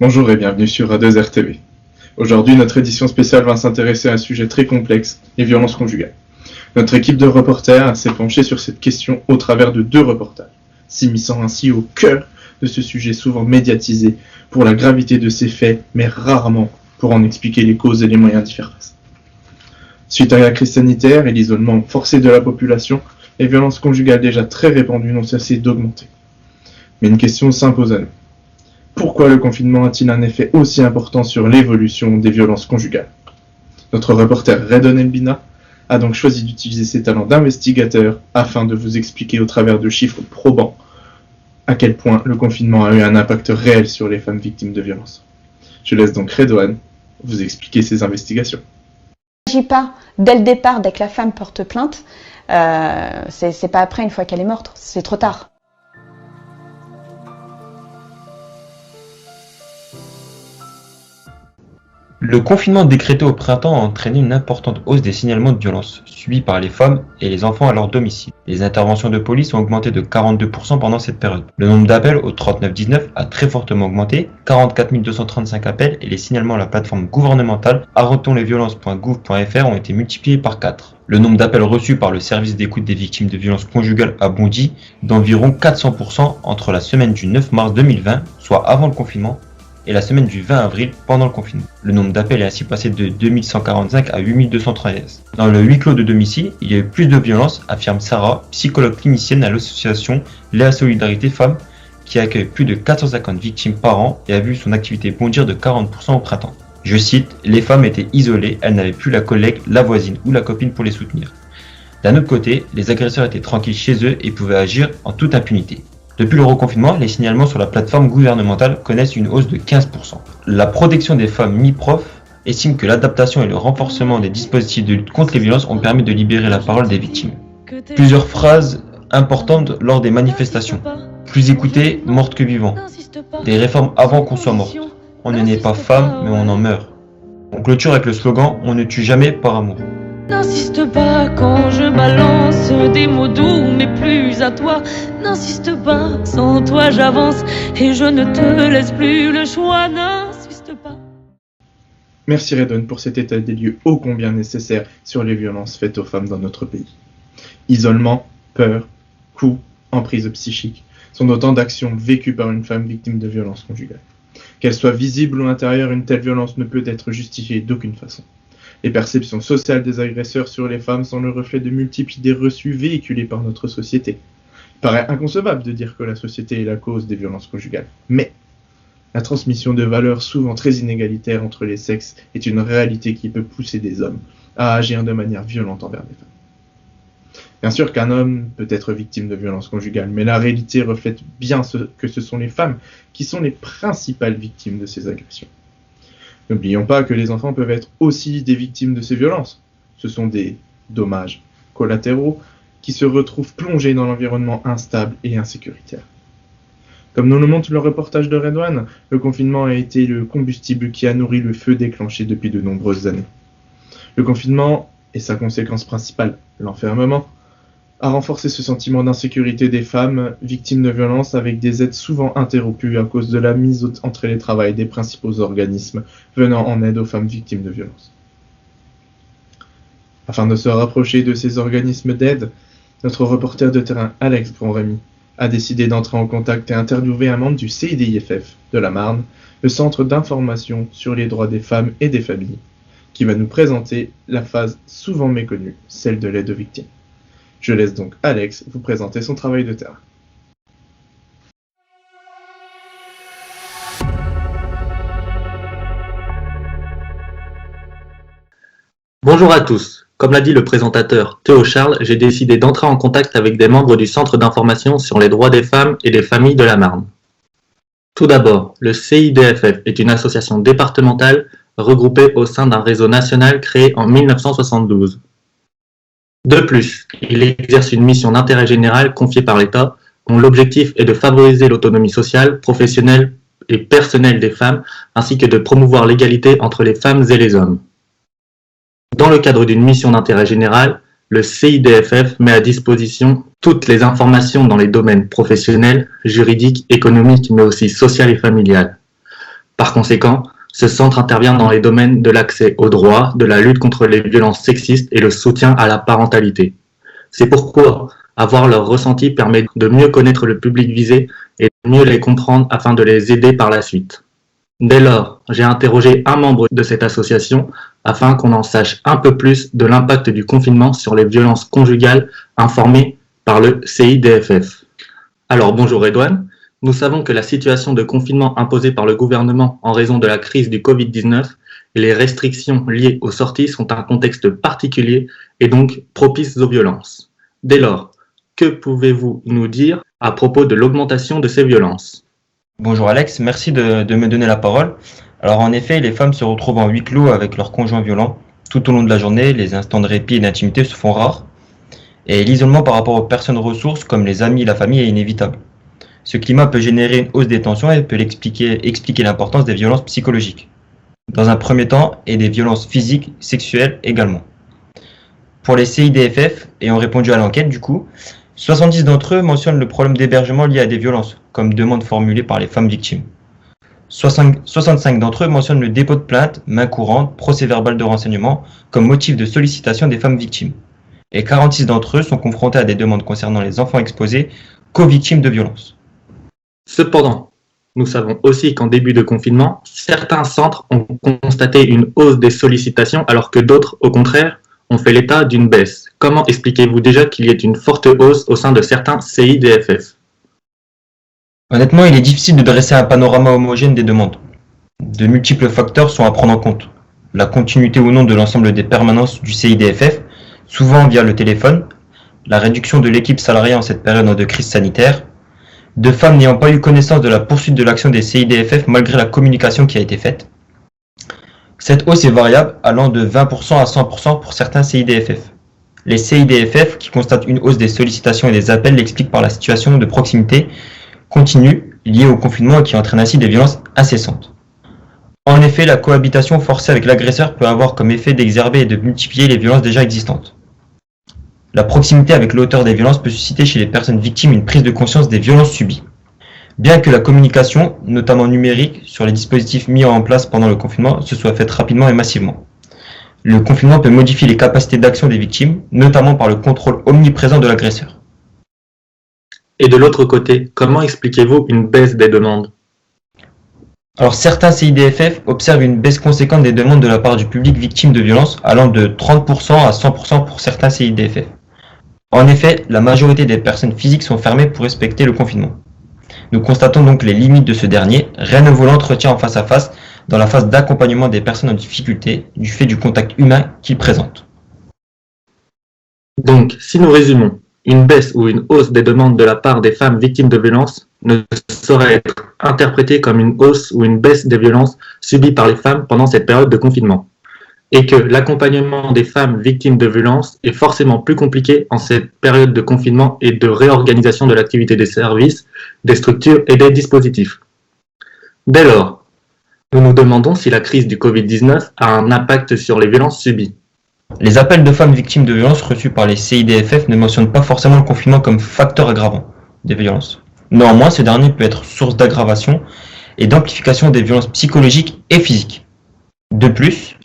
Bonjour et bienvenue sur A2RTV. Aujourd'hui, notre édition spéciale va s'intéresser à un sujet très complexe, les violences conjugales. Notre équipe de reporters s'est penchée sur cette question au travers de 2 reportages, s'immisçant ainsi au cœur de ce sujet souvent médiatisé pour la gravité de ces faits, mais rarement pour en expliquer les causes et les moyens d'y faire face. Suite à la crise sanitaire et l'isolement forcé de la population, les violences conjugales déjà très répandues n'ont cessé d'augmenter. Mais une question s'impose à nous. Pourquoi le confinement a-t-il un effet aussi important sur l'évolution des violences conjugales? Notre reporter Redon Elbina a donc choisi d'utiliser ses talents d'investigateur afin de vous expliquer au travers de chiffres probants à quel point le confinement a eu un impact réel sur les femmes victimes de violences. Je laisse donc Redouane vous expliquer ses investigations. Il ne s'agit pas dès le départ, dès que la femme porte plainte, c'est pas après une fois qu'elle est morte, c'est trop tard. Le confinement décrété au printemps a entraîné une importante hausse des signalements de violences subis par les femmes et les enfants à leur domicile. Les interventions de police ont augmenté de 42% pendant cette période. Le nombre d'appels au 3919 a très fortement augmenté, 44 235 appels, et les signalements à la plateforme gouvernementale arrêtonslesviolences.gouv.fr ont été multipliés par 4. Le nombre d'appels reçus par le service d'écoute des victimes de violences conjugales a bondi d'environ 400% entre la semaine du 9 mars 2020, soit avant le confinement, et la semaine du 20 avril pendant le confinement. Le nombre d'appels est ainsi passé de 2145 à 8213. Dans le huis clos de domicile, il y a eu plus de violence, affirme Sarah, psychologue clinicienne à l'association Léa Solidarité Femmes, qui accueille plus de 450 victimes par an et a vu son activité bondir de 40% au printemps. Je cite, « Les femmes étaient isolées, elles n'avaient plus la collègue, la voisine ou la copine pour les soutenir. D'un autre côté, les agresseurs étaient tranquilles chez eux et pouvaient agir en toute impunité. » Depuis le reconfinement, les signalements sur la plateforme gouvernementale connaissent une hausse de 15%. La protection des femmes MIPROF estime que l'adaptation et le renforcement des dispositifs de lutte contre les violences ont permis de libérer la parole des victimes. Plusieurs phrases importantes lors des manifestations. Plus écouté, morte que vivant. Des réformes avant qu'on soit morte. On ne naît pas femme, mais on en meurt. On clôture avec le slogan « On ne tue jamais par amour ». N'insiste pas quand je balance des mots doux, mais plus à toi. N'insiste pas, sans toi j'avance et je ne te laisse plus le choix. N'insiste pas. Merci Redon pour cet état des lieux ô combien nécessaire sur les violences faites aux femmes dans notre pays. Isolement, peur, coups, emprise psychique sont autant d'actions vécues par une femme victime de violences conjugales. Qu'elle soit visible ou intérieure, une telle violence ne peut être justifiée d'aucune façon. Les perceptions sociales des agresseurs sur les femmes sont le reflet de multiples idées reçues véhiculées par notre société. Il paraît inconcevable de dire que la société est la cause des violences conjugales, mais la transmission de valeurs souvent très inégalitaires entre les sexes est une réalité qui peut pousser des hommes à agir de manière violente envers des femmes. Bien sûr qu'un homme peut être victime de violences conjugales, mais la réalité reflète bien que ce sont les femmes qui sont les principales victimes de ces agressions. N'oublions pas que les enfants peuvent être aussi des victimes de ces violences. Ce sont des dommages collatéraux qui se retrouvent plongés dans l'environnement instable et insécuritaire. Comme nous le montre le reportage de Redouane, le confinement a été le combustible qui a nourri le feu déclenché depuis de nombreuses années. Le confinement et sa conséquence principale, l'enfermement, a renforcé ce sentiment d'insécurité des femmes victimes de violences avec des aides souvent interrompues à cause de la mise en télétravail des principaux organismes venant en aide aux femmes victimes de violences. Afin de se rapprocher de ces organismes d'aide, notre reporter de terrain Alex Bonremy a décidé d'entrer en contact et interviewer un membre du CIDIFF de la Marne, le Centre d'information sur les droits des femmes et des familles, qui va nous présenter la phase souvent méconnue, celle de l'aide aux victimes. Je laisse donc Alex vous présenter son travail de terrain. Bonjour à tous. Comme l'a dit le présentateur Théo Charles, j'ai décidé d'entrer en contact avec des membres du Centre d'information sur les droits des femmes et des familles de la Marne. Tout d'abord, le CIDFF est une association départementale regroupée au sein d'un réseau national créé en 1972. De plus, il exerce une mission d'intérêt général confiée par l'État, dont l'objectif est de favoriser l'autonomie sociale, professionnelle et personnelle des femmes, ainsi que de promouvoir l'égalité entre les femmes et les hommes. Dans le cadre d'une mission d'intérêt général, le CIDFF met à disposition toutes les informations dans les domaines professionnels, juridiques, économiques, mais aussi social et familial. Par conséquent, ce centre intervient dans les domaines de l'accès aux droits, de la lutte contre les violences sexistes et le soutien à la parentalité. C'est pourquoi avoir leur ressenti permet de mieux connaître le public visé et de mieux les comprendre afin de les aider par la suite. Dès lors, j'ai interrogé un membre de cette association afin qu'on en sache un peu plus de l'impact du confinement sur les violences conjugales informées par le CIDFF. Alors bonjour Redouane, nous savons que la situation de confinement imposée par le gouvernement en raison de la crise du Covid-19 et les restrictions liées aux sorties sont un contexte particulier et donc propices aux violences. Dès lors, que pouvez-vous nous dire à propos de l'augmentation de ces violences ? Bonjour Alex, merci de me donner la parole. Alors en effet, les femmes se retrouvent en huis clos avec leurs conjoints violents. Tout au long de la journée, les instants de répit et d'intimité se font rares. Et l'isolement par rapport aux personnes ressources comme les amis et la famille est inévitable. Ce climat peut générer une hausse des tensions et peut expliquer l'importance des violences psychologiques, dans un premier temps, et des violences physiques, sexuelles également. Pour les CIDFF, ayant répondu à l'enquête du coup, 70 d'entre eux mentionnent le problème d'hébergement lié à des violences, comme demande formulée par les femmes victimes. 65 d'entre eux mentionnent le dépôt de plainte, main courante, procès-verbal de renseignement, comme motif de sollicitation des femmes victimes. Et 46 d'entre eux sont confrontés à des demandes concernant les enfants exposés, co-victimes de violences. Cependant, nous savons aussi qu'en début de confinement, certains centres ont constaté une hausse des sollicitations alors que d'autres, au contraire, ont fait l'état d'une baisse. Comment expliquez-vous déjà qu'il y ait une forte hausse au sein de certains CIDFF ? Honnêtement, il est difficile de dresser un panorama homogène des demandes. De multiples facteurs sont à prendre en compte. La continuité ou non de l'ensemble des permanences du CIDFF, souvent via le téléphone, la réduction de l'équipe salariée en cette période de crise sanitaire, de femmes n'ayant pas eu connaissance de la poursuite de l'action des CIDFF malgré la communication qui a été faite. Cette hausse est variable, allant de 20% à 100% pour certains CIDFF. Les CIDFF, qui constatent une hausse des sollicitations et des appels, l'expliquent par la situation de proximité continue liée au confinement et qui entraîne ainsi des violences incessantes. En effet, la cohabitation forcée avec l'agresseur peut avoir comme effet d'exerber et de multiplier les violences déjà existantes. La proximité avec l'auteur des violences peut susciter chez les personnes victimes une prise de conscience des violences subies. Bien que la communication, notamment numérique, sur les dispositifs mis en place pendant le confinement se soit faite rapidement et massivement. Le confinement peut modifier les capacités d'action des victimes, notamment par le contrôle omniprésent de l'agresseur. Et de l'autre côté, comment expliquez-vous une baisse des demandes ? Alors certains CIDFF observent une baisse conséquente des demandes de la part du public victime de violences, allant de 30% à 100% pour certains CIDFF. En effet, la majorité des personnes physiques sont fermées pour respecter le confinement. Nous constatons donc les limites de ce dernier, rien ne vaut l'entretien en face à face dans la phase d'accompagnement des personnes en difficulté du fait du contact humain qu'ils présentent. Donc, si nous résumons, une baisse ou une hausse des demandes de la part des femmes victimes de violences ne saurait être interprétée comme une hausse ou une baisse des violences subies par les femmes pendant cette période de confinement. Et que l'accompagnement des femmes victimes de violences est forcément plus compliqué en cette période de confinement et de réorganisation de l'activité des services, des structures et des dispositifs. Dès lors, nous nous demandons si la crise du Covid-19 a un impact sur les violences subies. Les appels de femmes victimes de violences reçus par les CIDFF ne mentionnent pas forcément le confinement comme facteur aggravant des violences. Néanmoins, ce dernier peut être source d'aggravation et d'amplification des violences psychologiques et physiques. De plus,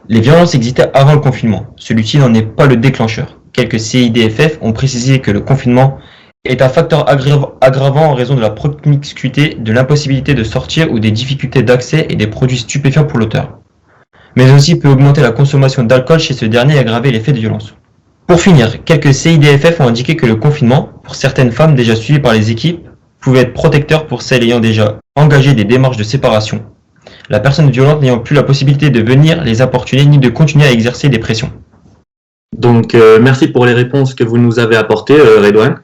les violences existaient avant le confinement. Celui-ci n'en est pas le déclencheur. Quelques CIDFF ont précisé que le confinement est un facteur aggravant en raison de la promiscuité, de l'impossibilité de sortir ou des difficultés d'accès et des produits stupéfiants pour l'auteur. Mais aussi peut augmenter la consommation d'alcool chez ce dernier et aggraver l'effet de violence. Pour finir, quelques CIDFF ont indiqué que le confinement, pour certaines femmes déjà suivies par les équipes, pouvait être protecteur pour celles ayant déjà engagé des démarches de séparation, la personne violente n'ayant plus la possibilité de venir les importuner ni de continuer à exercer des pressions. Donc, merci pour les réponses que vous nous avez apportées, Redouane.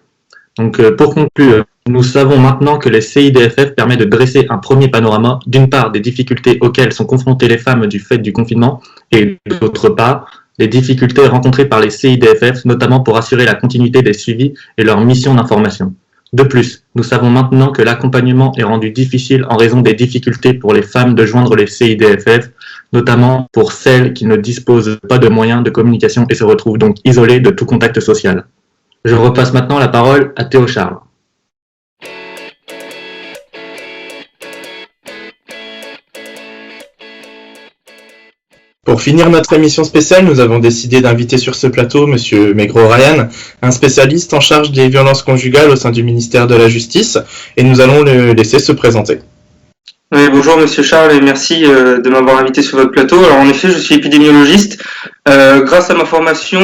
Donc, pour conclure, nous savons maintenant que les CIDFF permettent de dresser un premier panorama, d'une part, des difficultés auxquelles sont confrontées les femmes du fait du confinement, et d'autre part, les difficultés rencontrées par les CIDFF, notamment pour assurer la continuité des suivis et leur mission d'information. De plus, nous savons maintenant que l'accompagnement est rendu difficile en raison des difficultés pour les femmes de joindre les CIDFF, notamment pour celles qui ne disposent pas de moyens de communication et se retrouvent donc isolées de tout contact social. Je repasse maintenant la parole à Théo Charles. Pour finir notre émission spéciale, nous avons décidé d'inviter sur ce plateau Monsieur Maigret Ryan, un spécialiste en charge des violences conjugales au sein du ministère de la Justice, et nous allons le laisser se présenter. Oui, bonjour Monsieur Charles et merci de m'avoir invité sur votre plateau. Alors en effet, je suis épidémiologiste. Grâce à ma formation,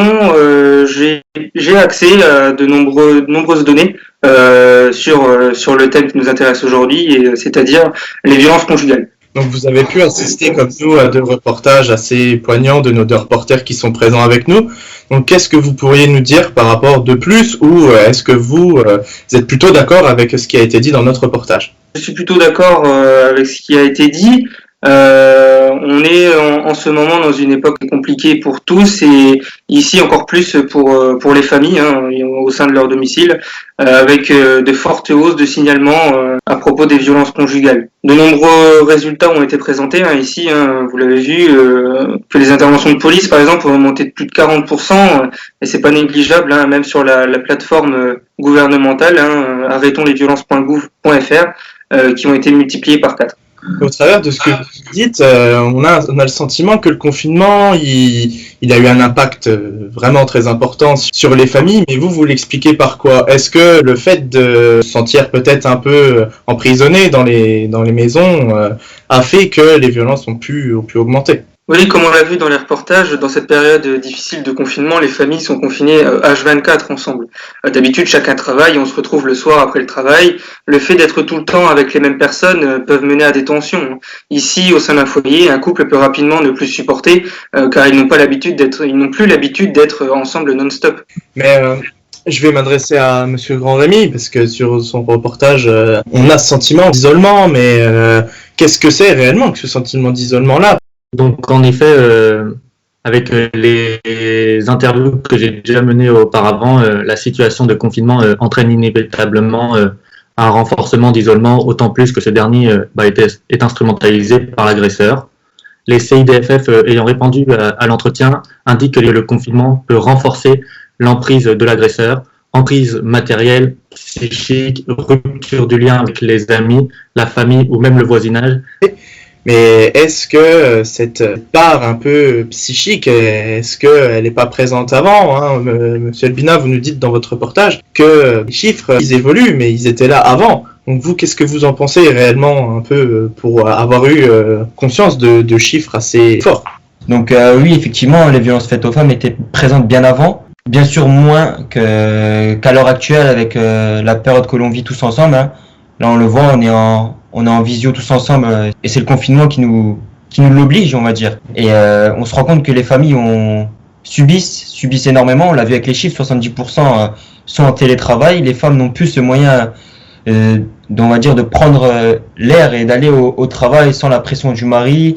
j'ai accès à de nombreuses données sur le thème qui nous intéresse aujourd'hui, c'est-à-dire les violences conjugales. Donc vous avez pu assister comme nous à 2 reportages assez poignants de nos 2 reporters qui sont présents avec nous. Donc qu'est-ce que vous pourriez nous dire par rapport de plus, ou est-ce que vous êtes plutôt d'accord avec ce qui a été dit dans notre reportage? Je suis plutôt d'accord avec ce qui a été dit. On est en ce moment dans une époque compliquée pour tous et ici encore plus pour les familles au sein de leur domicile, avec de fortes hausses de signalements à propos des violences conjugales. De nombreux résultats ont été présentés ici, vous l'avez vu, que les interventions de police par exemple ont augmenté de plus de 40%, et c'est pas négligeable, même sur la plateforme gouvernementale, arrêtonslesviolences.gouv.fr, qui ont été multipliées par 4. Au travers de ce que vous dites, on a le sentiment que le confinement, il a eu un impact vraiment très important sur les familles, mais vous l'expliquez par quoi? Est-ce que le fait de se sentir peut-être un peu emprisonné dans les maisons a fait que les violences ont pu augmenter? Oui, comme on l'a vu dans les reportages, dans cette période difficile de confinement, les familles sont confinées H24 ensemble. D'habitude, chacun travaille, on se retrouve le soir après le travail. Le fait d'être tout le temps avec les mêmes personnes peuvent mener à des tensions. Ici, au sein d'un foyer, un couple peut rapidement ne plus supporter, car ils n'ont plus l'habitude d'être ensemble non-stop. Mais je vais m'adresser à Monsieur Grand-Rémy, parce que sur son reportage, on a ce sentiment d'isolement, mais qu'est-ce que c'est réellement que ce sentiment d'isolement-là? Donc en effet, avec les interviews que j'ai déjà menées auparavant, la situation de confinement entraîne inévitablement un renforcement d'isolement, autant plus que ce dernier est instrumentalisé par l'agresseur. Les CIDFF ayant répondu à l'entretien indiquent que le confinement peut renforcer l'emprise de l'agresseur, emprise matérielle, psychique, rupture du lien avec les amis, la famille ou même le voisinage. Mais est-ce que cette part un peu psychique, est-ce qu'elle n'est pas présente avant, Monsieur Albina, vous nous dites dans votre reportage que les chiffres, ils évoluent, mais ils étaient là avant. Donc vous, qu'est-ce que vous en pensez réellement un peu pour avoir eu conscience de chiffres assez forts? Donc oui, effectivement, les violences faites aux femmes étaient présentes bien avant. Bien sûr moins qu'à l'heure actuelle avec la période que l'on vit tous ensemble. Là, on le voit, on est en visio tous ensemble et c'est le confinement qui nous l'oblige, on va dire. Et on se rend compte que les familles subissent énormément. On l'a vu avec les chiffres, 70% sont en télétravail. Les femmes n'ont plus ce moyen, on va dire, de prendre l'air et d'aller au travail sans la pression du mari.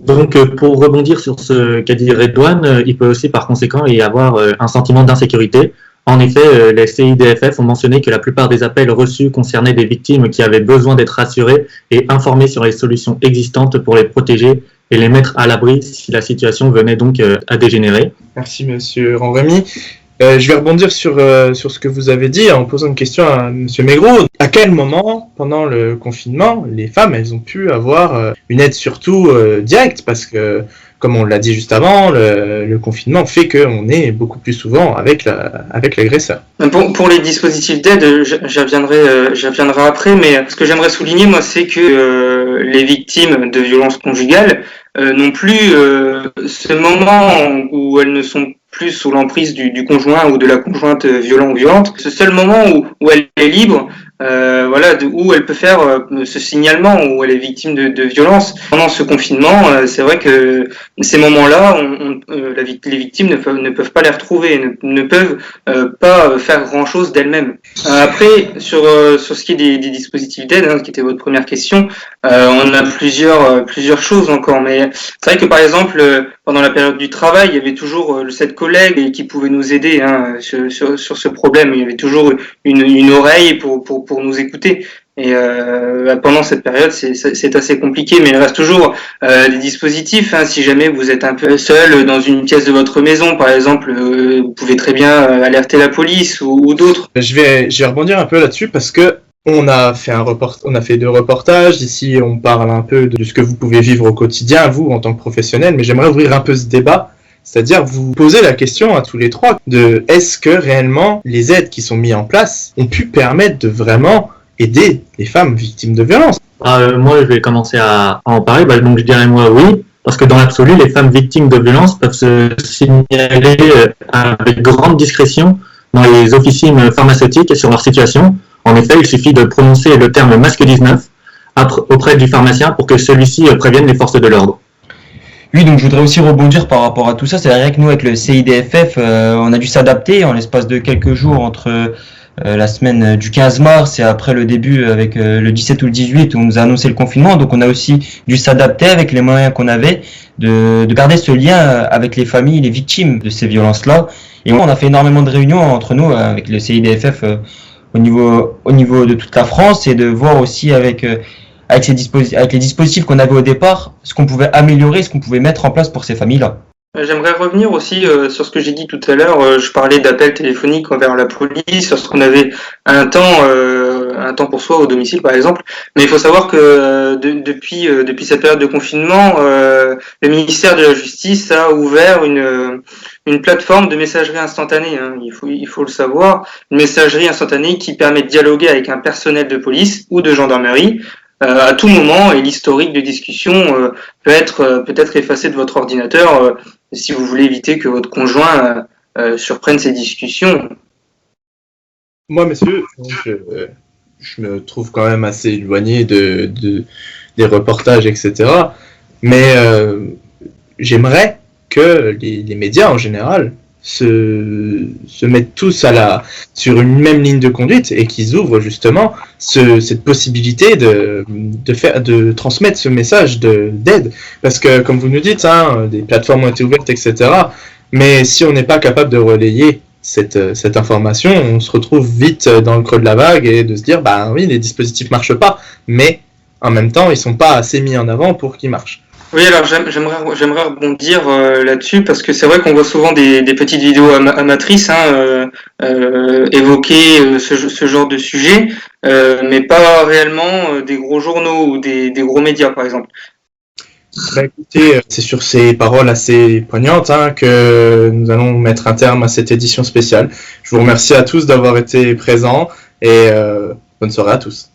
Donc, pour rebondir sur ce qu'a dit Redouane, il peut aussi par conséquent y avoir un sentiment d'insécurité. En effet, les CIDFF ont mentionné que la plupart des appels reçus concernaient des victimes qui avaient besoin d'être rassurées et informées sur les solutions existantes pour les protéger et les mettre à l'abri si la situation venait donc à dégénérer. Merci Monsieur Grand-Rémy. Je vais rebondir sur ce que vous avez dit en posant une question à Monsieur Maigret. À quel moment, pendant le confinement, les femmes, elles ont pu avoir une aide surtout directe? Parce que, comme on l'a dit juste avant, le confinement fait qu'on est beaucoup plus souvent avec l'agresseur. Pour les dispositifs d'aide, j'y reviendrai après, mais ce que j'aimerais souligner, moi, c'est que les victimes de violences conjugales n'ont plus ce moment où elles ne sont plus sous l'emprise du conjoint ou de la conjointe violent ou violente. Ce seul moment où elle est libre, où elle peut faire ce signalement, où elle est victime de violence. Pendant ce confinement, c'est vrai que ces moments-là, les victimes ne peuvent pas les retrouver, ne peuvent pas faire grand-chose d'elles-mêmes. Après, sur ce qui est des dispositifs d'aide, qui était votre première question, on a plusieurs choses encore, mais c'est vrai que par exemple, pendant la période du travail, il y avait toujours cette collègue qui pouvait nous aider sur ce problème. Il y avait toujours une oreille pour nous écouter. Et pendant cette période, c'est assez compliqué, mais il reste toujours des dispositifs. Si jamais vous êtes un peu seul dans une pièce de votre maison, par exemple, vous pouvez très bien alerter la police ou d'autres. Je vais rebondir un peu là-dessus parce que On a fait 2 reportages. Ici, on parle un peu de ce que vous pouvez vivre au quotidien, vous, en tant que professionnel, mais j'aimerais ouvrir un peu ce débat. C'est-à-dire vous poser la question à tous les trois de est-ce que réellement les aides qui sont mises en place ont pu permettre de vraiment aider les femmes victimes de violences? Moi, je vais commencer à en parler. Donc, je dirais moi oui, parce que dans l'absolu, les femmes victimes de violences peuvent se signaler avec grande discrétion dans les officines pharmaceutiques sur leur situation. En effet, il suffit de prononcer le terme masque 19 auprès du pharmacien pour que celui-ci prévienne les forces de l'ordre. Oui, donc je voudrais aussi rebondir par rapport à tout ça. C'est-à-dire que nous, avec le CIDFF, on a dû s'adapter en l'espace de quelques jours entre la semaine du 15 mars et après le début avec le 17 ou le 18 où on nous a annoncé le confinement. Donc on a aussi dû s'adapter avec les moyens qu'on avait de garder ce lien avec les familles, les victimes de ces violences-là. Et on a fait énormément de réunions entre nous avec le CIDFF au niveau de toute la France et de voir aussi avec les dispositifs qu'on avait au départ, ce qu'on pouvait améliorer, ce qu'on pouvait mettre en place pour ces familles-là. J'aimerais revenir aussi sur ce que j'ai dit tout à l'heure. Je parlais d'appels téléphoniques envers la police, lorsqu'on avait un temps pour soi au domicile par exemple. Mais il faut savoir que depuis cette période de confinement, le ministère de la Justice a ouvert une plateforme de messagerie instantanée. Hein. Il faut le savoir, une messagerie instantanée qui permet de dialoguer avec un personnel de police ou de gendarmerie à tout moment, et l'historique de discussion peut être effacé de votre ordinateur si vous voulez éviter que votre conjoint surprenne ces discussions. Moi, messieurs, je me trouve quand même assez éloigné des reportages, etc. Mais j'aimerais que les médias en général se mettent tous sur une même ligne de conduite et qu'ils ouvrent justement cette possibilité de transmettre ce message d'aide. Parce que, comme vous nous dites, des plateformes ont été ouvertes, etc. Mais si on n'est pas capable de relayer cette information, on se retrouve vite dans le creux de la vague et de se dire, bah oui, les dispositifs marchent pas, mais en même temps, ils sont pas assez mis en avant pour qu'ils marchent. Oui, alors j'aimerais rebondir là-dessus parce que c'est vrai qu'on voit souvent des petites vidéos amatrices évoquer ce genre de sujet, mais pas réellement des gros journaux ou des gros médias par exemple. Bah écoutez, c'est sur ces paroles assez poignantes que nous allons mettre un terme à cette édition spéciale. Je vous remercie à tous d'avoir été présents et bonne soirée à tous.